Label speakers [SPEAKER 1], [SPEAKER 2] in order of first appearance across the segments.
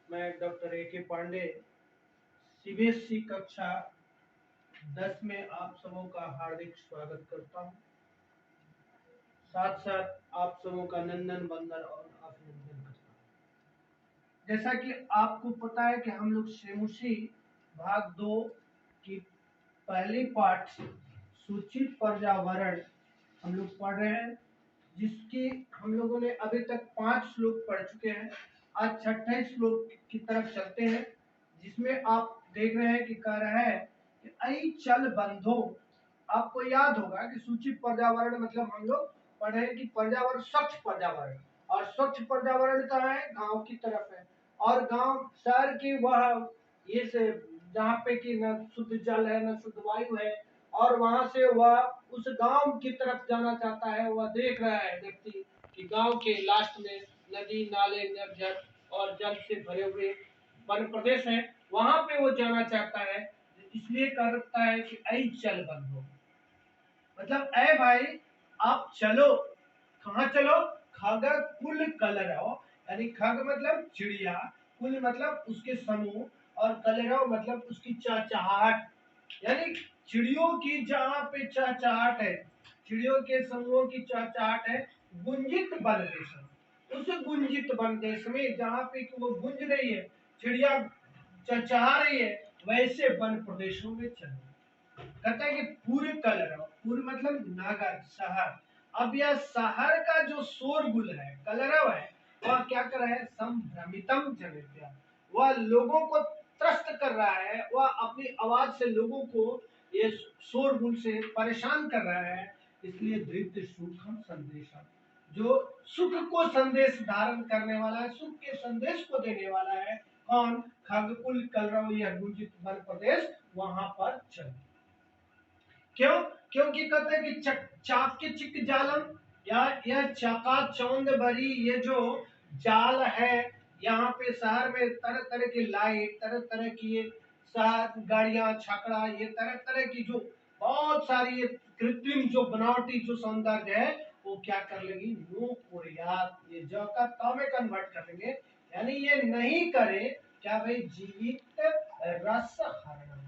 [SPEAKER 1] मैं doctor A के Pandey CBSE कक्षा 10 में आप सबों का हार्दिक स्वागत करता हूं। साथ साथ आप सबों का नंदन वंदन और अभिनंदन करता हूं। जैसा कि आपको पता है कि हम लोग शेमुशी भाग 2 की पहली पाठ सूचित पर्यावरण हम लोग पढ़ रहे हैं, जिसकी हम लोगों ने अभी तक 5 श्लोक पढ़ चुके हैं। आज छठे श्लोक की तरफ चलते हैं, जिसमें आप देख रहे हैं कि कह रहा है कि ऐ चल बंधो। आपको याद होगा कि सूचित पर्यावरण मतलब हम लोग पढ़े कि पर्यावरण स्वच्छ पर्यावरण, और स्वच्छ पर्यावरण कहाँ है? गांव की तरफ है। और गांव शहर की वह ये से जहाँ पे कि न शुद्ध जल है न शुद्ध वायु है, और वहां से वह उस गांव की तरफ जाना चाहता है। वह देख रहा है व्यक्ति कि गांव के लास्ट में नदी नाले निर्जल और जल से भरे हुए वन प्रदेश है, वहां पे वो जाना चाहता है। इसलिए कहता है कि ऐ चल बंधो, मतलब ऐ भाई आप चलो। कहाँ चलो? खग कुल कलरव, यानी खग मतलब चिड़िया, कुल मतलब उसके समूह, और कलरव मतलब उसकी चहचहाहट। यानी चिड़ियों की जहाँ पे चहचहाहट है, चिड़ियों के समूहों की चहचहाहट है, गुंजित वन देश, उस गुंजित वन देश में जहाँ पे कि वो गुंज रही है, चिड़िया चहचहा रही है, वैसे वन प्रदेशों में चलो। कहता है कि पूरे कलरव, पूर्व मतलब नगर शहर। अब यह शहर का जो शोरगुल है, कलरव है, वह क्या कर रहा है? संभ्रमितम जनेभ्यः, वह लोगों को त्रस्त कर रहा है। वह अपनी आवाज से लोगों को ये शोरगुल से परेशान कर रहा है। इसलिए धृत सुखम संदेशम, जो सुख को संदेश धारण करने वाला है, सुख के संदेश को देने वाला है, कौन? खगकुल कलरव, यह गुंजित वन प्रदेश, वहां पर चल। क्यों? क्योंकि कहते हैं कि चाके चिक जालम, या यह चकाचौंध भरी ये जो जाल है, यहाँ पे शहर में तरह तरह की लाइट, तरह तरह की ये शहर गाड़ियां छकड़ा, ये तरह तरह की जो बहुत सारी ये कृत्रिम जो बनावटी जो सौंदर्य है, वो क्या कर लेगी? नो कुर्यात, ये ज का त में कन्वर्ट कर लेंगे, यानी ये नहीं करे क्या भाई? जीवित रस हरण,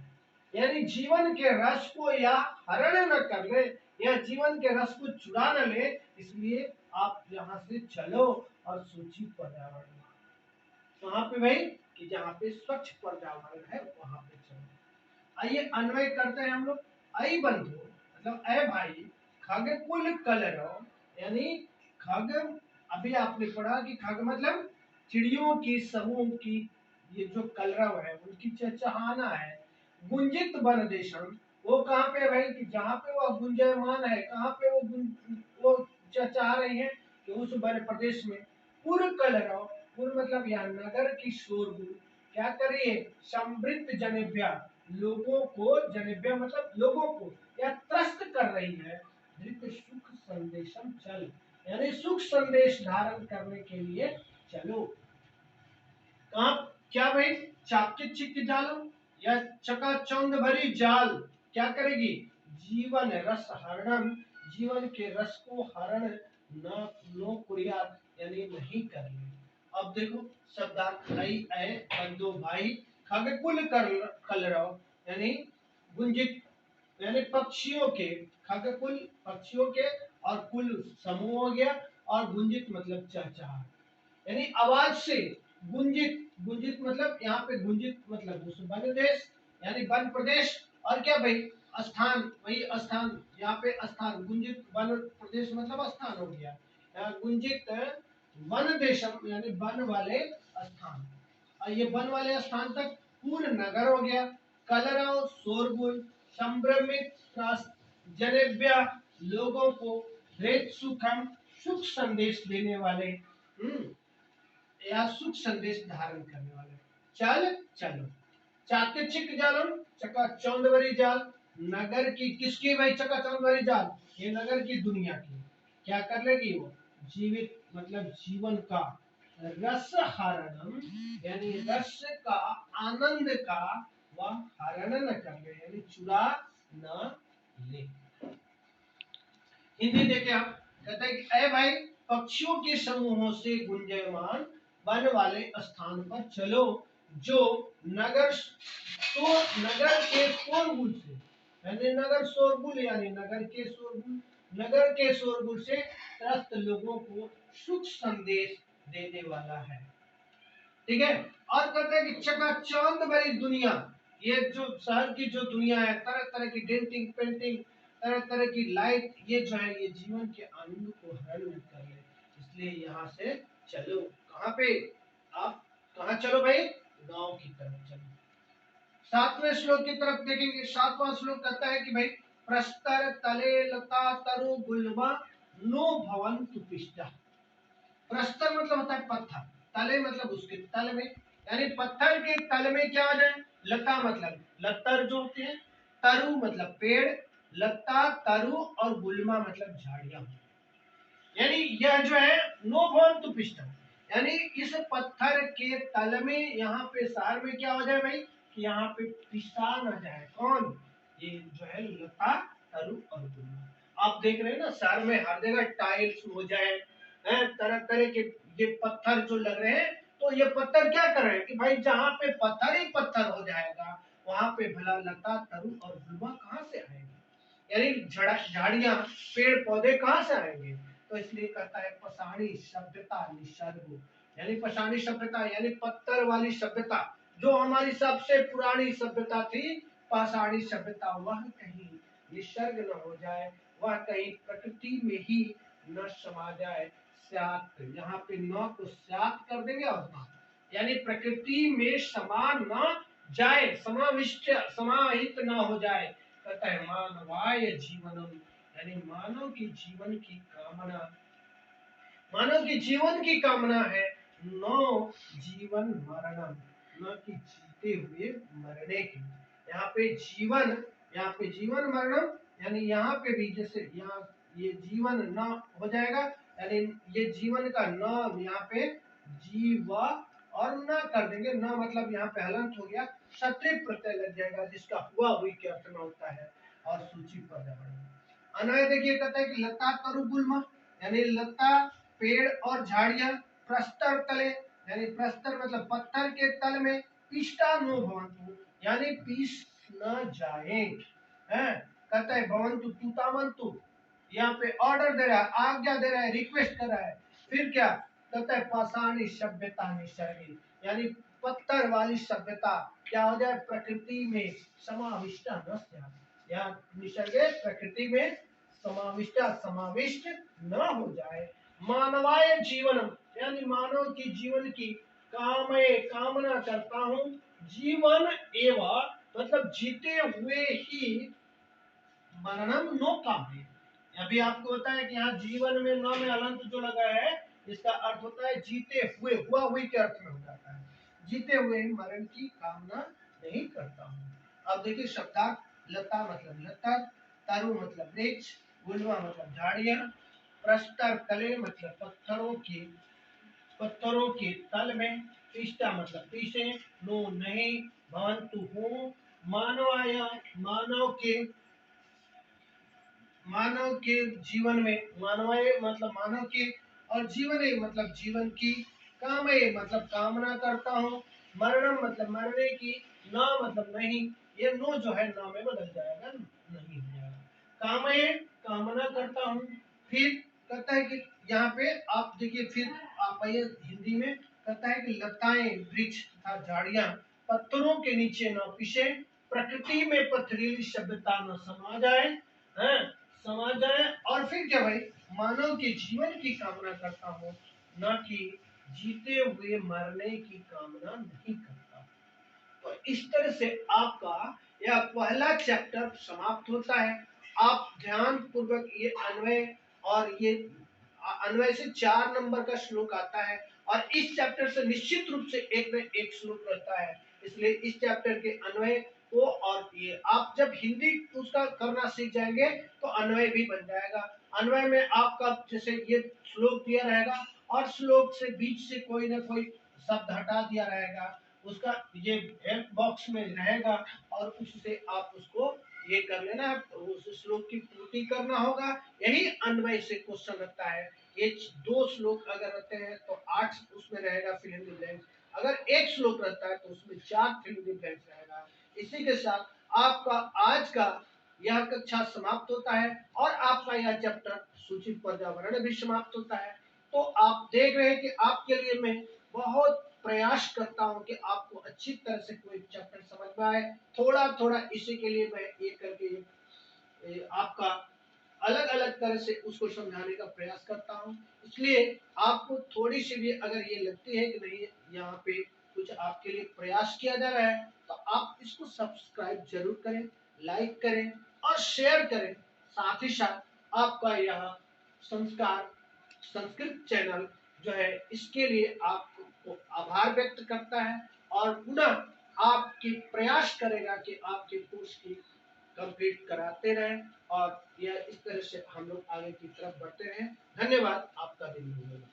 [SPEAKER 1] यानी जीवन के रस को या हरण न कर ले, या जीवन के रस को चुरा न ले। इसलिए आप यहाँ से चलो और सूचित पर्यावरण, वहां पे भाई कि जहाँ पे स्वच्छ पर्यावरण है वहां पे चलो। आइए अन्वय करते हैं हम लोग। ऐ बंधु मतलब ऐ भाई, खग कुल कलरव, यानी खग, अभी आपने पढ़ा कि खग मतलब चिड़ियों की समूह की ये जो कलरव है, उनकी चहचहाना है। गुंजित वन देशम, वो कहाँ पे है भाई? कि जहाँ पे वो गुंजायमान है, कहाँ पे वो चहचहा रही है? कि उस वन प्रदेश में। पुर कलरव, पुर मतलब यहाँ नगर की शोरगुल क्या कर रही है? समृद्ध जनेभ्या, लोगों को, जनेभ्या मतलब लोगों को या त्रस्त कर रही है। धृत सुख संदेशम चल, यानी सुख संदेश धारण करने के लिए चलो। कहा? क्या भाई? चाके चिक जालम, या चकाचौंध भरी जाल क्या करेगी? जीवन रस हरणम, जीवन के रस को हरण न नो कुरियात, यानी नहीं करने। अब देखो शब्दार्थ ऐ ऐ बंधु भाई, खगकुल कलरव, यानी गुंजित, यानी पक्षियों के, खगकुल पक्षियों के, और कुल समूह हो गया, और गुंजित मतलब चहचहा, यानी आवाज से गुंजित। गुंजित मतलब यहाँ पे गुंजित मतलब उस वन देश, यानी वन प्रदेश। और क्या भाई? स्थान, वही स्थान, यहाँ पे स्थान, गुंजित वन प्रदेश मतलब स्थान हो गया। यहाँ गुंजित वन देशम, यानी वन वाले स्थान, और ये वन वाले स्थान तक पूर्ण नगर हो गया। कलरव शोरगुल, संभ्रमित जनेभ्य लोगों को, हृत सुखम सुख संदेश देने वाले, या सुख संदेश धारण करने वाले। चल चलो। चाके चिक जालम, चका चौंधवरी जाल, नगर की, किसकी भाई? चका चौंधवरी जाल, ये नगर की, दुनिया की। क्या कर लेगी वो? जीवित मतलब जीवन का, रस हरणम, यानी रस का, आनंद का वह हरण न कर ले, यानी चुरा न ले। हिंदी देखे आप, कहते हैं कि ऐ भाई, पक्षियों के समूहों से गुंजायमान वन वाले स्थान पर चलो जो नगर नगर के शोरगुल से, यानी नगर शोरगुल यानी नगर के शोरगुल से त्रस्त लोगों को सुख संदेश देने वाला है। ठीक है। और कहते हैं कि चकाचौंध भरी दुनिया, ये जो शहर की जो दुनिया है, तरह तरह की डेंटिंग पेंटिंग, तरह तरह की लाइट, ये जो है ये जीवन के आनंद को हरण कर ले। इसलिए यहाँ से चलो, कहाँ पे आप, कहाँ चलो भाई, गांव की तरफ चलो। 7वें श्लोक की तरफ देखेंगे। 7वां श्लोक कहता है कि भाई प्रस्तर तले लता तरु गुल्मा नो भवन्तु पिष्टा। प्रस्तर मतलब होता है पत्थर, तले मतलब उसके तल में, यानी पत्थर के तल में क्या हो जाए, लता मतलब लतर जो होते हैं, तरु मतलब पेड़, लता तरु और गुल्मा मतलब झाड़ियां, यानी यह जो है नो भवन्तु पिष्टम, यानी इस पत्थर के तल में यहाँ पे शहर में क्या हो जाए भाई, कि यहाँ पे पिसा न जाए। कौन, ये जो है लता तरु और गुल्मा। आप देख रहे हैं ना शहर में हर जगह टाइल्स हो जाए, तरह तरह के ये पत्थर जो लग रहे हैं, तो ये पत्थर क्या कर रहे हैं कि भाई जहाँ पे पत्थर ही पत्थर हो जाएगा, वहां पे भला लता तरु और गुल्मा कहाँ से आएंगे, यानी झाड़ियां पेड़ पौधे कहाँ से आएंगे। तो इसलिए कहता है पसाणी सभ्यता निसर्ग, यानी पसाणी सभ्यता यानी पत्थर वाली सभ्यता, जो हमारी सबसे पुरानी सभ्यता थी, पाषाणी सभ्यता, वह कहीं निसर्ग न हो जाए, वह कहीं प्रकृति में ही न समा जाए। स्यात, यहाँ पे न को स्यात कर देंगे और न, यानी प्रकृति में समा न जाए, समाविष्ट समाहित न हो जाए। कहता है मानवाय जीवनम, यानी मानव की जीवन की कामना, मानव की जीवन की कामना है नो जीवन मरणम, न कि जीते हुए मरने की। यहाँ पे जीवन, यहाँ पे जीवन मरणम, यानी यहाँ पे भी जैसे यहाँ ये जीवन न हो जाएगा, यानी ये जीवन का न यहाँ पे जीव और न कर देंगे, न मतलब यहाँ पे हलंत हो गया, क्षत्रिय प्रत्यय लग जाएगा, जिसका हुआ हुई के अर्थ में होता है, और सूची पर अन्वय देखिए, कहता है कि लता तरु गुल्मा, यानी लता पेड़ और झाड़ियां, प्रस्तर तले, यानी प्रस्तर मतलब पत्थर के तल में, पिष्टा नो भवन्तु, यानी पीस न जाए, हैं। कहता है भवन्तु तुतामन्तु, यहाँ पे ऑर्डर दे रहा है, आज्ञा दे रहा है, रिक्वेस्ट कर रहा है। फिर क्या कहता है पाषाणी सभ्यता निसर्गी, यानी पत्थर वाली सभ्यता क्या हो जाए, प्रकृति में समाविष्ट न स्यात्, या निसर्गे प्रकृति में समाविष्ट न हो जाए। मानवाय जीवनम, यानी मानव की जीवन की कामय कामना करता हूँ, जीवन एवं मतलब जीते हुए ही, मरणम नो कामे, अभी आपको बताया कि यहाँ जीवन में न में अलंत जो लगा है, इसका अर्थ होता है जीते हुए, हुआ हुई के अर्थ में हो जाता है, जीते हुए मरण की कामना नहीं करता हूँ। अब देखिए शब्दार्थ, लता मतलब लता, तरु मतलब वृक्ष, गुल्मा मतलब झाड़ियां, प्रस्तर तले मतलब पत्थरों के तल में, पिष्टा मतलब पीछे, नो नहीं, भवन्तु हो, मानवाय मानव के जीवन में, मानवाय मतलब मानव के, और जीवन मतलब जीवन की, कामय मतलब कामना करता हूँ, मरणम मतलब मरने की, न मतलब नहीं, ये नो जो है न में बदल जाएगा, नहीं हो जाएगा, कामय कामना करता हूँ। फिर कहता है कि यहाँ पे आप देखिए, फिर आप आइए हिंदी में, कहता है कि लताएं वृक्ष तथा झाड़ियां पत्थरों के नीचे न पिसे, प्रकृति में पथरीली सभ्यता न समा जाए, हैं, समा जाए। और फिर क्या भाई, मानव के जीवन की कामना करता हूँ, न कि जीते हुए मरने की कामना नहीं करता। तो इस तरह से आपका यह पहला चैप्टर समाप्त होता है। आप ध्यान पूर्वक ये अन्वय, और ये अन्वय से 4 नंबर का श्लोक आता है, और इस चैप्टर से निश्चित रूप से एक न एक श्लोक रहता है, इसलिए इस चैप्टर के अन्वय को, और ये आप जब हिंदी उसका करना सीख जाएंगे तो अन्वय भी बन जाएगा। अन्वय में आपका जैसे ये श्लोक दिया रहेगा, और श्लोक से बीच से कोई ना कोई शब्द हटा दिया रहेगा, उसका ये हेल्प बॉक्स में रहेगा, और उससे आप उसको ये कर लेना, उस श्लोक की पूर्ति करना होगा। यही अन्वय से क्वेश्चन रहता है। ये 2 श्लोक अगर रहते हैं तो 8 उसमें रहेगा फिल इन द ब्लैंक्स। अगर 1 श्लोक रहता है तो उसमें 4 फिल इन द ब्लैंक्स रहेगा। इसी के साथ आपका आज का यह कक्षा समाप्त होता है और आपका यह चैप्टर सूचित पर्यावरण भी समाप्त होता है। तो आप देख रहे हैं कि आपके लिए मैं बहुत प्रयास करता हूं कि आपको अच्छी तरह से कोई चैप्टर समझ में आए। थोड़ा थोड़ा इसी के लिए मैं ये करके आपका अलग अलग तरह से उसको समझाने का प्रयास करता हूं। इसलिए आपको थोड़ी सी भी अगर ये लगती है कि नहीं यहाँ पे कुछ आपके लिए प्रयास किया जा रहा है तो आप इसको सब्सक्राइब जरूर करें, लाइक करें और शेयर करें। साथ ही साथ आपका यह संस्कार संस्कृत चैनल जो है इसके लिए आपको आभार व्यक्त करता है और पुनः आपकी प्रयास करेगा कि आपके कोर्स की कंप्लीट कराते रहें और यह इस तरह से हम लोग आगे की तरफ बढ़ते रहें। धन्यवाद, आपका दिन।